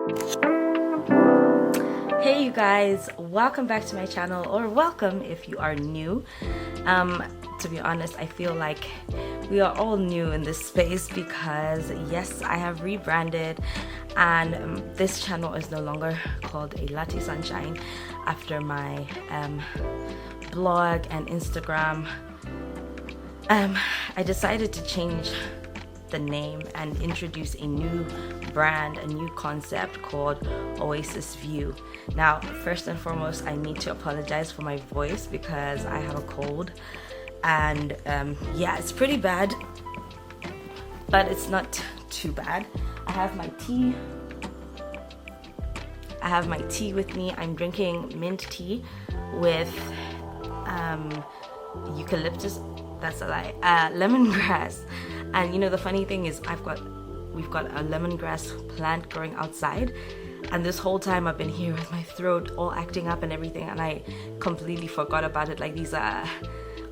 Hey you guys, welcome back to my channel, or welcome if you are new. To be honest, I feel like we are all new in this space because yes, I have rebranded and this channel is no longer called A Latte Sunshine after my blog and Instagram. I decided to change the name and introduce a new brand, a new concept called Oasis View. Now, first and foremost, I need to apologize for my voice because I have a cold and yeah, it's pretty bad, but it's not too bad. I have my tea with me. I'm drinking mint tea with eucalyptus, that's a lie, lemongrass. And you know, the funny thing is we've got a lemongrass plant growing outside, and this whole time I've been here with my throat all acting up and everything, and I completely forgot about it. Like, these are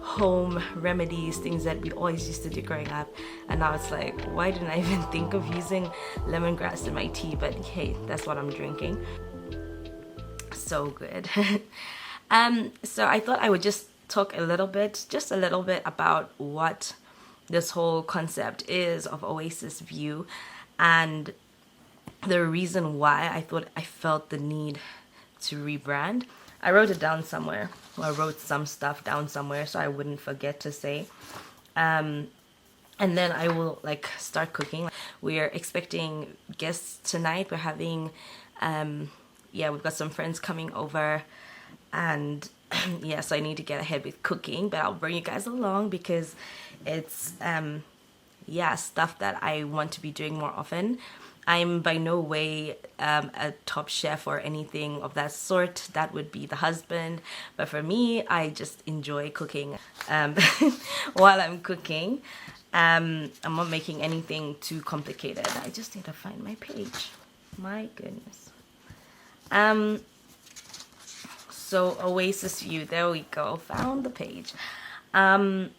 home remedies, things that we always used to do growing up, and now it's like, why didn't I even think of using lemongrass in my tea? But hey, that's what I'm drinking. So good. So I thought I would just talk just a little bit about what this whole concept is of Oasis View and the reason why I felt the need to rebrand. I wrote it down somewhere. Well, I wrote some stuff down somewhere so I wouldn't forget to say. And then I will start cooking. We are expecting guests tonight. We're having we've got some friends coming over, and yeah, so I need to get ahead with cooking, but I'll bring you guys along because it's stuff that I want to be doing more often. I'm by no way a top chef or anything of that sort. That would be the husband. But for me, I just enjoy cooking while I'm cooking. I'm not making anything too complicated. I just need to find my page. My goodness. So Oasis View, there we go, found the page. The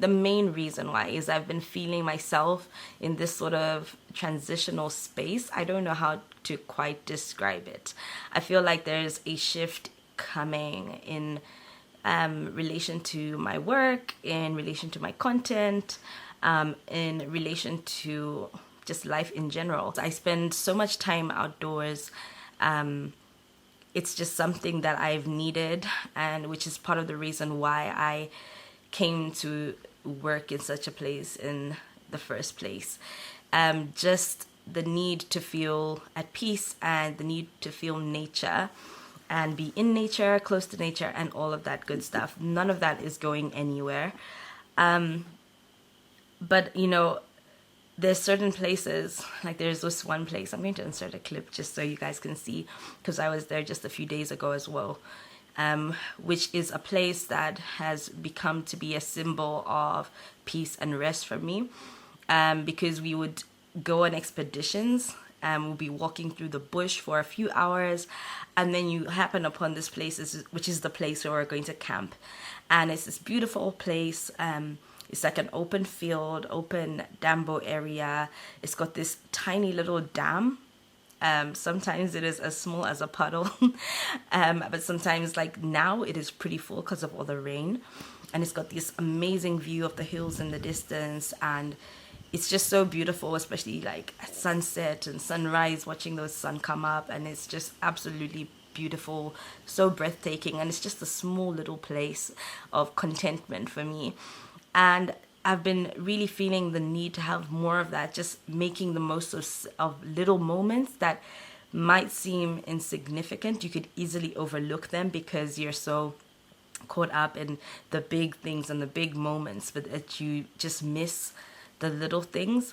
main reason why is I've been feeling myself in this sort of transitional space. I don't know how to quite describe it. I feel like there's a shift coming in relation to my work, in relation to my content, in relation to just life in general. I spend so much time outdoors. It's just something that I've needed, and which is part of the reason why I came to work in such a place in the first place. Just the need to feel at peace and the need to feel nature and be in nature, close to nature, and all of that good stuff. None of that is going anywhere. But you know, there's certain places, like there's this one place, I'm going to insert a clip just so you guys can see, because I was there just a few days ago as well, which is a place that has become to be a symbol of peace and rest for me, because we would go on expeditions and we'll be walking through the bush for a few hours, and then you happen upon this place, which is the place where we're going to camp, and it's this beautiful place. It's like an open field, open dambo area. It's got this tiny little dam. Sometimes it is as small as a puddle. But sometimes, like now, it is pretty full because of all the rain. And it's got this amazing view of the hills in the distance. And it's just so beautiful, especially like at sunset and sunrise, watching the sun come up. And it's just absolutely beautiful, so breathtaking. And it's just a small little place of contentment for me. And I've been really feeling the need to have more of that, just making the most of little moments that might seem insignificant. You could easily overlook them because you're so caught up in the big things and the big moments, but that you just miss the little things.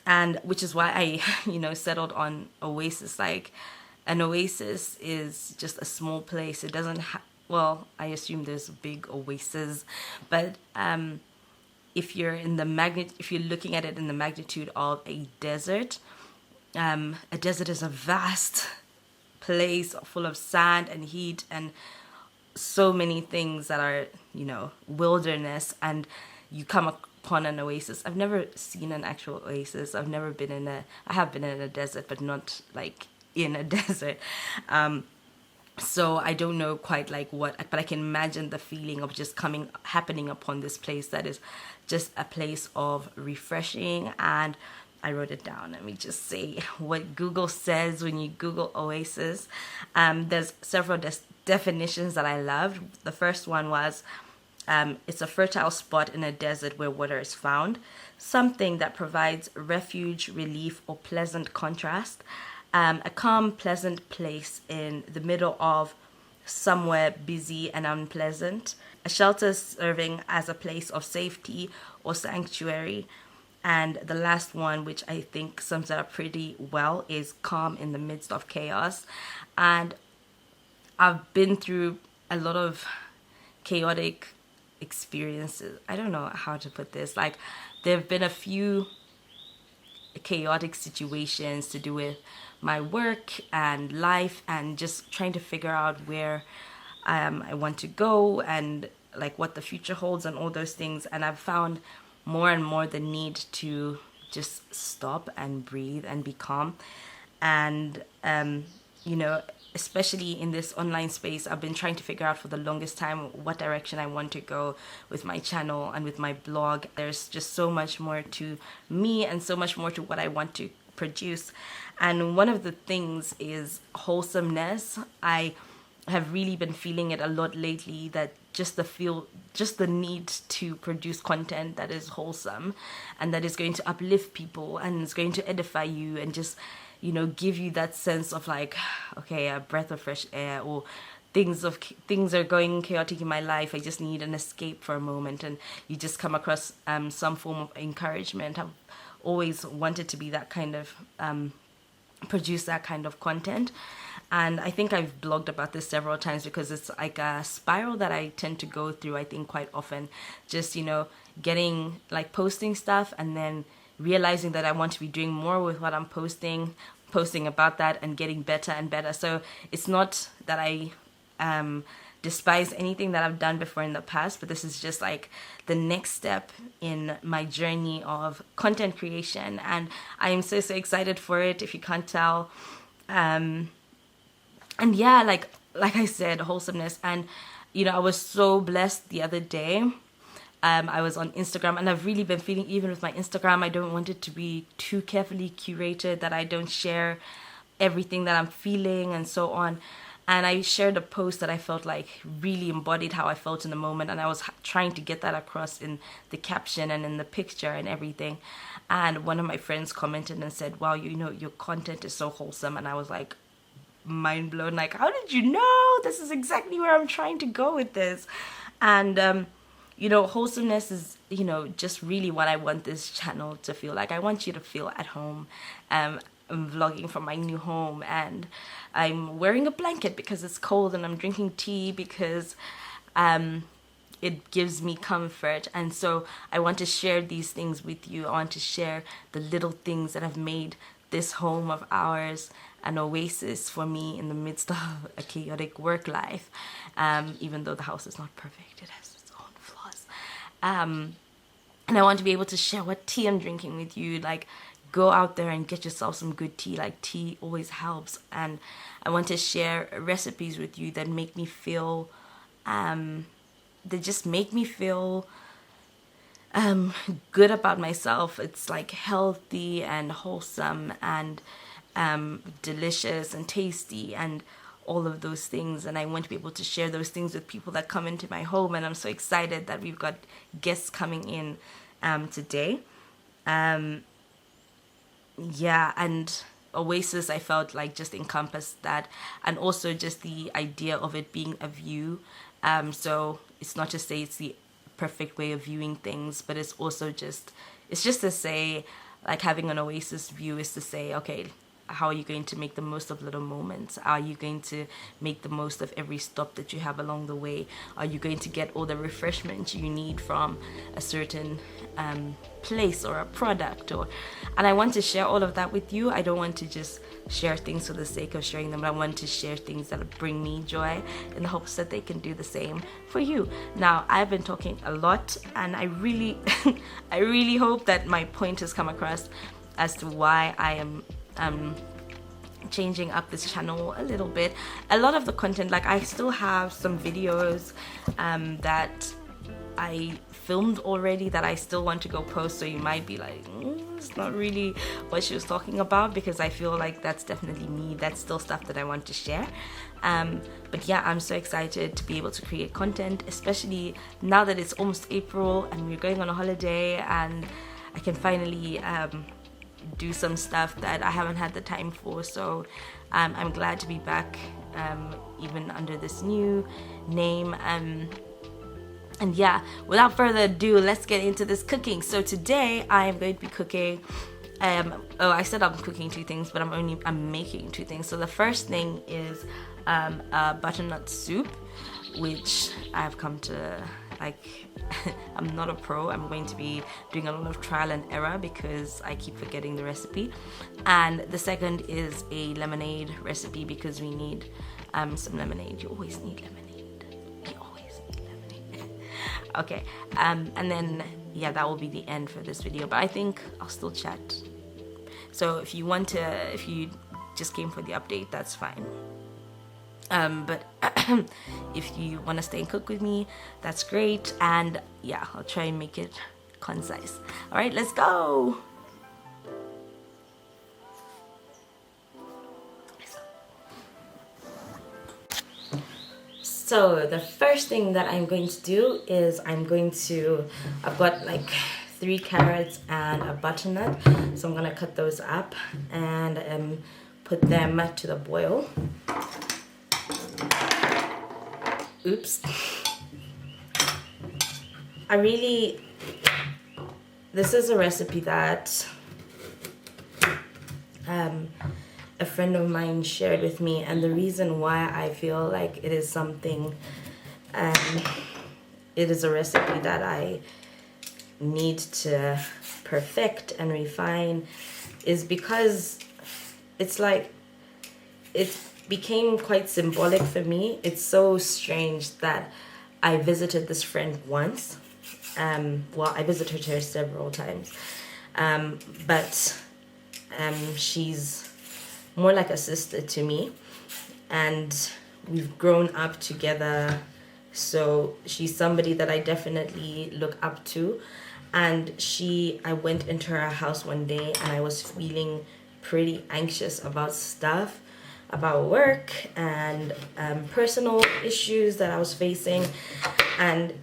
And which is why I, settled on Oasis. Like, an oasis is just a small place. It doesn't well, I assume there's big oases, but if you're looking at it in the magnitude of a desert is a vast place full of sand and heat and so many things that are, wilderness, and you come upon an oasis. I've never seen an actual oasis. I have been in a desert, but not like in a desert. So I don't know quite like what, but I can imagine the feeling of just happening upon this place that is just a place of refreshing. And I wrote it down. Let me just say what Google says when you Google oasis. There's several definitions that I loved. The first one was, it's a fertile spot in a desert where water is found, something that provides refuge, relief, or pleasant contrast. A calm, pleasant place in the middle of somewhere busy and unpleasant. A shelter serving as a place of safety or sanctuary. And the last one, which I think sums it up pretty well, is calm in the midst of chaos. And I've been through a lot of chaotic experiences. I don't know how to put this. Like, there have been a few chaotic situations to do with my work and life and just trying to figure out where I want to go and like what the future holds and all those things. And I've found more and more the need to just stop and breathe and be calm. And especially in this online space, I've been trying to figure out for the longest time what direction I want to go with my channel and with my blog. There's just so much more to me and so much more to what I want to produce. And one of the things is wholesomeness. I have really been feeling it a lot lately, that just the need to produce content that is wholesome and that is going to uplift people and is going to edify you and just give you that sense of like, okay, a breath of fresh air, or things are going chaotic in my life. I just need an escape for a moment, and you just come across some form of encouragement. I've always wanted to be that kind of produce that kind of content, and I think I've blogged about this several times because it's like a spiral that I tend to go through, I think, quite often. Just getting like posting stuff and then realizing that I want to be doing more with what I'm posting about that and getting better and better. So it's not that I despise anything that I've done before in the past, but this is just like the next step in my journey of content creation, and I am so excited for it, if you can't tell. And yeah, like I said, wholesomeness. And I was so blessed the other day. I was on Instagram, and I've really been feeling, even with my Instagram, I don't want it to be too carefully curated, that I don't share everything that I'm feeling and so on. And I shared a post that I felt like really embodied how I felt in the moment, and I was trying to get that across in the caption and in the picture and everything. And one of my friends commented and said, wow, your content is so wholesome. And I was like, mind blown, like, how did you know? This is exactly where I'm trying to go with this. And wholesomeness is, just really what I want this channel to feel like. I want you to feel at home. I'm vlogging from my new home, and I'm wearing a blanket because it's cold, and I'm drinking tea because it gives me comfort. And so I want to share these things with you. I want to share the little things that have made this home of ours an oasis for me in the midst of a chaotic work life. Even though the house is not perfect, it has its own flaws. And I want to be able to share what tea I'm drinking with you. Like, go out there and get yourself some good tea. Like, tea always helps. And I want to share recipes with you that make me feel, that just make me feel good about myself. It's like healthy and wholesome and delicious and tasty and all of those things. And I want to be able to share those things with people that come into my home. And I'm so excited that we've got guests coming in today. Yeah, and Oasis, I felt like, just encompassed that, and also just the idea of it being a view. So it's not to say it's the perfect way of viewing things, but it's also just to say, like, having an oasis view is to say, okay, how are you going to make the most of little moments? Are you going to make the most of every stop that you have along the way? Are you going to get all the refreshment you need from a certain place or a product? And I want to share all of that with you. I don't want to just share things for the sake of sharing them, but I want to share things that bring me joy in the hopes that they can do the same for you. Now, I've been talking a lot, and I really I really hope that my point has come across as to why I am changing up this channel a little bit. A lot of the content, like I still have some videos that I filmed already that I still want to go post, so you might be like, it's not really what she was talking about, because I feel like that's definitely me. That's still stuff that I want to share. But yeah, I'm so excited to be able to create content, especially now that it's almost April and we're going on a holiday, and I can finally do some stuff that I haven't had the time for. So I'm glad to be back, even under this new name. And yeah, without further ado, let's get into this cooking. So today I am going to be cooking, I said I'm cooking two things, but I'm making two things. So the first thing is a butternut soup, which I've come to like. I'm not a pro. I'm going to be doing a lot of trial and error because I keep forgetting the recipe. And the second is a lemonade recipe, because we need some lemonade. You always need lemonade. You always need lemonade. Okay, and then yeah, that will be the end for this video, but I think I'll still chat. So if you just came for the update, that's fine. But if you want to stay and cook with me, that's great. And yeah, I'll try and make it concise. All right, let's go. So the first thing that I'm going to do is I've got like 3 carrots and a butternut, so I'm gonna cut those up and put them to the boil. Oops. This is a recipe that a friend of mine shared with me, and the reason why I feel like it is something, it is a recipe that I need to perfect and refine, is because it's like, it became quite symbolic for me. It's so strange that I visited this friend once. Well, I visited her several times, but she's more like a sister to me, and we've grown up together. So she's somebody that I definitely look up to. And I went into her house one day and I was feeling pretty anxious about stuff, about work and personal issues that I was facing. And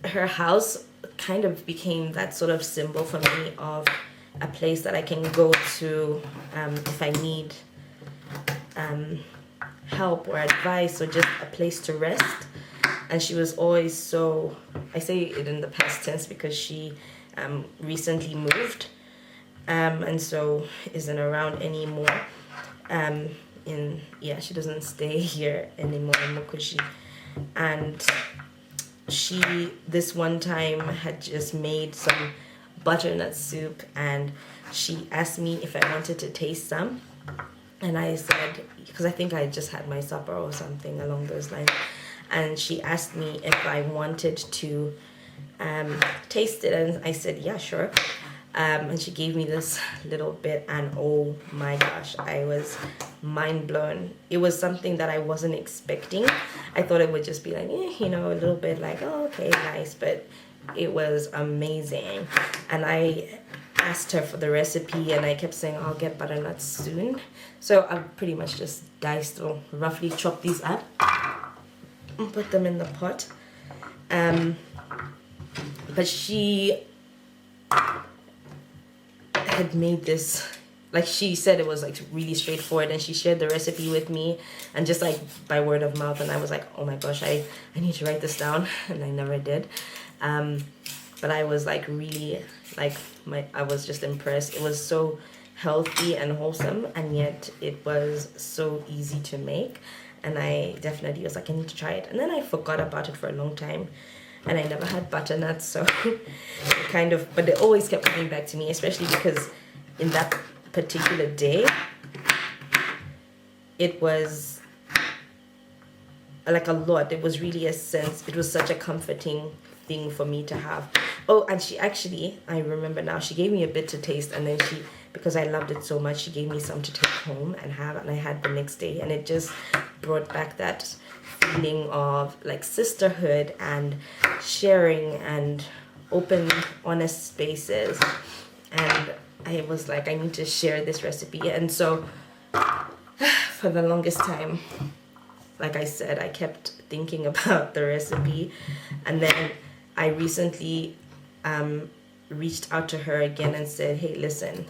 her house kind of became that sort of symbol for me of a place that I can go to if I need help or advice, or just a place to rest. And she was always so, I say it in the past tense because she recently moved, and so isn't around anymore. She doesn't stay here anymore in Mukushi. And she, this one time, had just made some butternut soup, and she asked me if I wanted to taste some. And I said, because I think I just had my supper or something along those lines. And she asked me if I wanted to taste it, and I said, yeah, sure. And she gave me this little bit, and oh my gosh, I was mind blown. It was something that I wasn't expecting. I thought it would just be like, a little bit like, oh, okay, nice, but it was amazing. And I asked her for the recipe, and I kept saying, I'll get butternuts soon. So I pretty much just diced or roughly chopped these up and put them in the pot. But she had made this, like she said, it was like really straightforward, and she shared the recipe with me, and just like by word of mouth, and I was like, oh my gosh, I need to write this down, and I never did. But I was like really, like, I was just impressed. It was so healthy and wholesome, and yet it was so easy to make. And I definitely was like, I need to try it. And then I forgot about it for a long time, and I never had butternuts, so kind of, but they always kept coming back to me, especially because in that particular day, it was like a lot. It was really a sense, it was such a comforting thing for me to have. Oh, and she actually, I remember now, she gave me a bit to taste, and then she, because I loved it so much, she gave me some to take home and have, and I had the next day, and it just brought back that feeling of like sisterhood and sharing and open, honest spaces. And I was like, I need to share this recipe. And so for the longest time, like I said, I kept thinking about the recipe, and then I recently reached out to her again and said, hey, listen,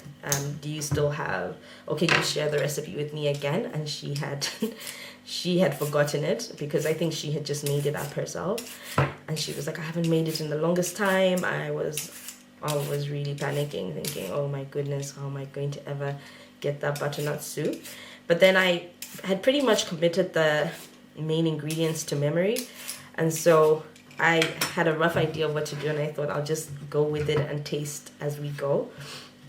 do you still have, or can you share the recipe with me again? And she had she had forgotten it, because I think she had just made it up herself. And she was like, I haven't made it in the longest time. I was really panicking, thinking, oh my goodness, how am I going to ever get that butternut soup? But then I had pretty much committed the main ingredients to memory, and so I had a rough idea of what to do, and I thought I'll just go with it and taste as we go.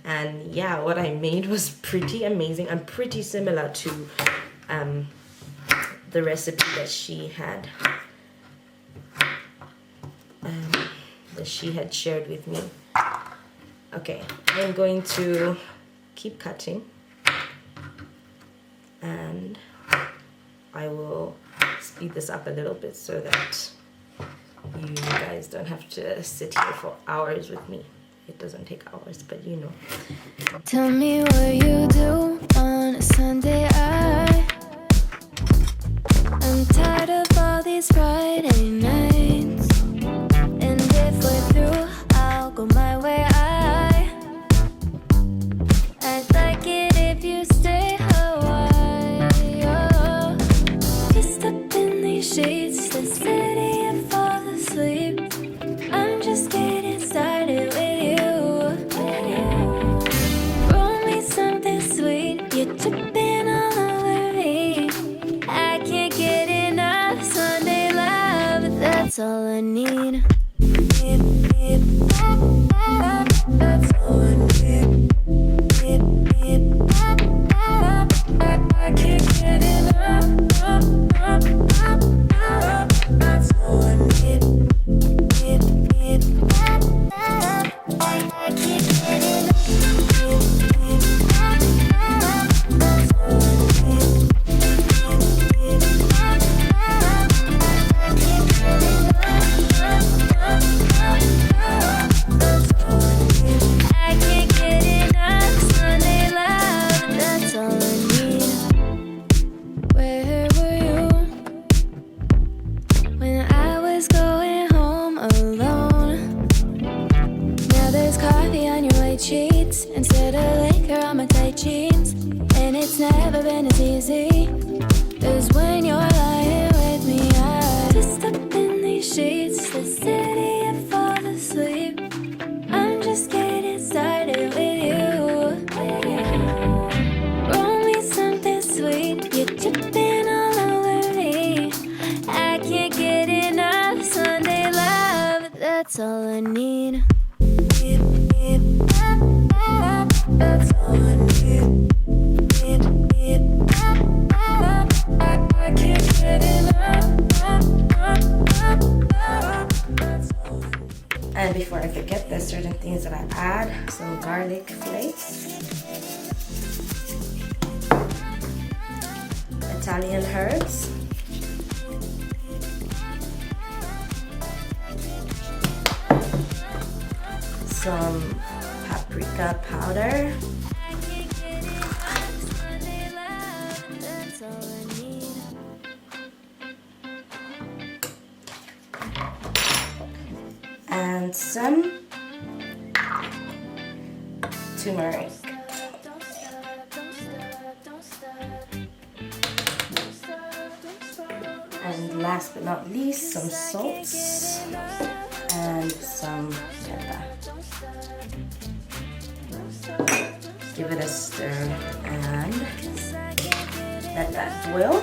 And yeah, what I made was pretty amazing and pretty similar to the recipe that she had shared with me. Okay, I'm going to keep cutting, and I will speed this up a little bit so that you guys don't have to sit here for hours with me. It doesn't take hours, but you know. Tell me what you do on a Sunday. I'm tired of all these Friday nights, and if we're through, I'll go my way. I'd like it if you stay a while. Just up in these sheets, the city and fall asleep. I'm just getting started with you. Roll me something sweet, you're tripping all over me. I can't get enough Sunday love, that's all I need. That's all I need. I can't get enough. That's all I need. I can't get enough. That's all I need. I can't get enough Sunday love, that's all I need. Where were you when I was going home alone? Now there's coffee on your white sheets instead of liquor on my tight jeans. And it's never been as easy as when you're lying with me. I just up in these sheets, the city and fall asleep. I'm just getting started with you. Roll me something sweet, you're tripping all over me. I can't get enough Sunday love, that's all I need. That's all I need. I can't get enough. And before I forget, there's certain things that I add. Some garlic flakes, Italian herbs, some paprika powder, and some turmeric. And last but not least, some salt and some pepper. give it a stir and let that boil.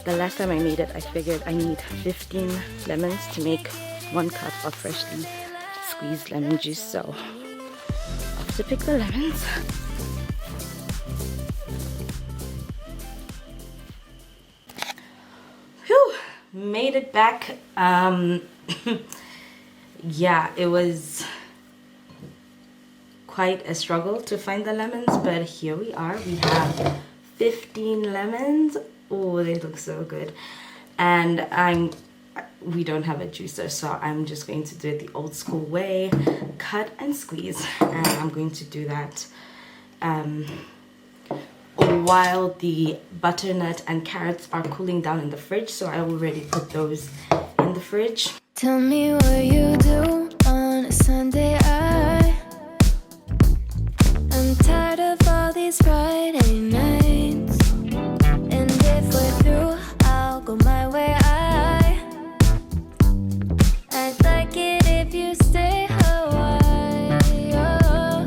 The last time I made it, I figured I need 15 lemons to make 1 cup of freshly squeezed lemon juice. So I have to pick the lemons. Whew, made it back. Yeah, it was quite a struggle to find the lemons, but here we are. We have 15 lemons. Oh, they look so good. And we don't have a juicer, so I'm just going to do it the old school way, cut and squeeze. And I'm going to do that while the butternut and carrots are cooling down in the fridge. So I already put those in the fridge. Tell me what you do on a Sunday. I'm tired of all these Friday nights, and if we're through, I'll go my way. I'd like it if you stay a while.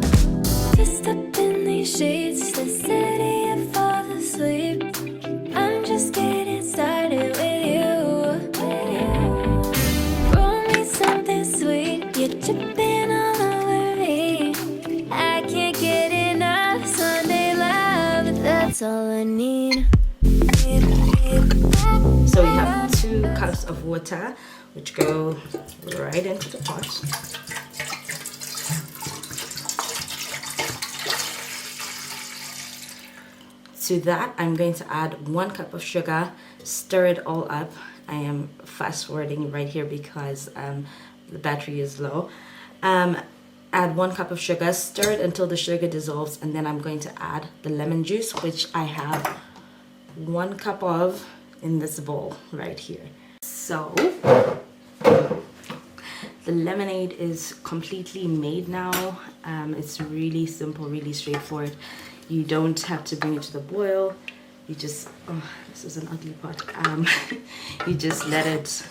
Just up in these sheets, the city and fall asleep. I'm just getting started with you. Roll me something sweet, you're tripping all over me. I can't get enough Sunday love, but that's all I need. So we have 2 cups of water, which go right into the pot. To that, I'm going to add 1 cup of sugar, stir it all up. I am fast forwarding right here because the battery is low. Add 1 cup of sugar, stir it until the sugar dissolves, and then I'm going to add the lemon juice, which I have 1 cup of in this bowl right here. So the lemonade is completely made now. It's really simple, really straightforward. You don't have to bring it to the boil. You just, oh, this is an ugly pot. You just let it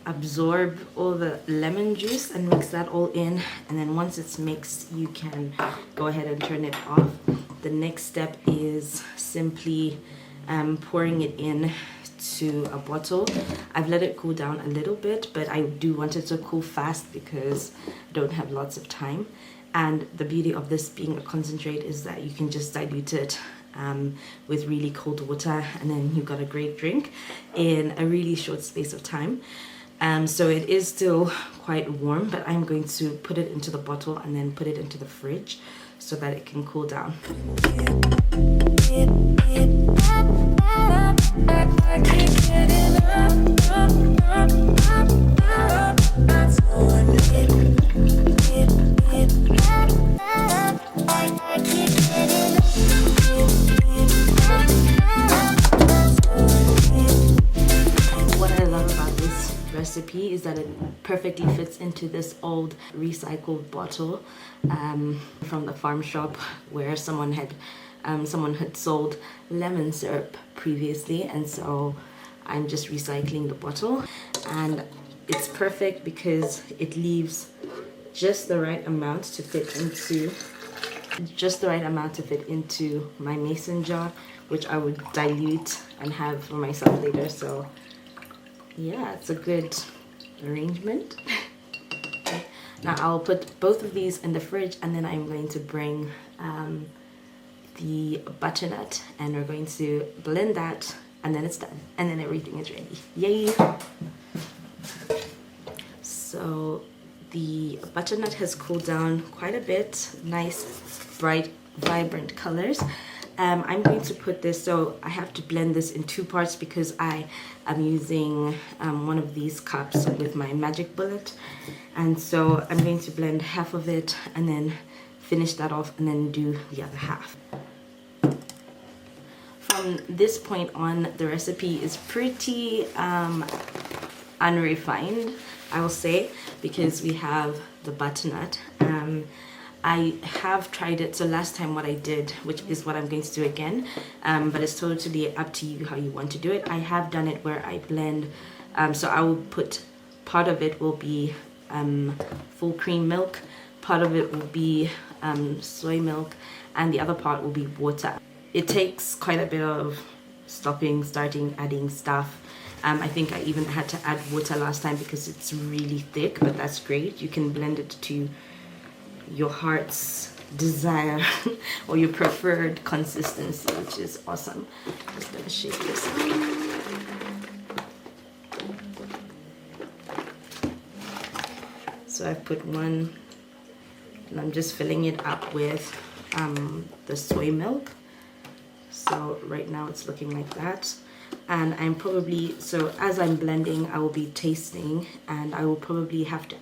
absorb all the lemon juice and mix that all in. And then once it's mixed, you can go ahead and turn it off. The next step is simply pouring it in to a bottle. I've let it cool down a little bit, but I do want it to cool fast because I don't have lots of time. And the beauty of this being a concentrate is that you can just dilute it with really cold water, and then you've got a great drink in a really short space of time. So it is still quite warm, but I'm going to put it into the bottle and then put it into the fridge so that it can cool down. What I love about this recipe is that it perfectly fits into this old recycled bottle from the farm shop where someone had sold lemon syrup previously, and so I'm just recycling the bottle, and it's perfect because it leaves just the right amount to fit into my mason jar, which I would dilute and have for myself later. So yeah, it's a good arrangement. Now I'll put both of these in the fridge, and then I'm going to bring the butternut, and we're going to blend that, and then it's done, and then everything is ready. Yay! So the butternut has cooled down quite a bit. Nice, bright, vibrant colors. I'm going to put this, so I have to blend this in 2 parts because I am using one of these cups with my magic bullet, and so I'm going to blend half of it and then finish that off and then do the other half. From this point on, the recipe is pretty unrefined, I will say, because we have the butternut. I have tried it, so last time what I did, which is what I'm going to do again, but it's totally up to you how you want to do it. I have done it where I blend, so I will put, part of it will be full cream milk, part of it will be soy milk, and the other part will be water. It takes quite a bit of stopping, starting, adding stuff. I think I even had to add water last time because it's really thick, but that's great. You can blend it to your heart's desire or your preferred consistency, which is awesome. Just gonna shake this up. So I've put one, and I'm just filling it up with the soy milk. So right now it's looking like that. And I'm probably, so as I'm blending, I will be tasting, and I will probably have to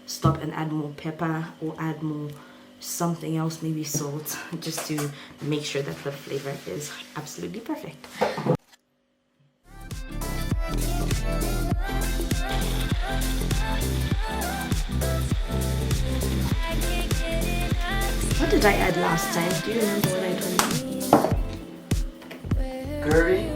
stop and add more pepper or add more something else, maybe salt, just to make sure that the flavor is absolutely perfect. What did I add last time? Do you remember what I did? Curry,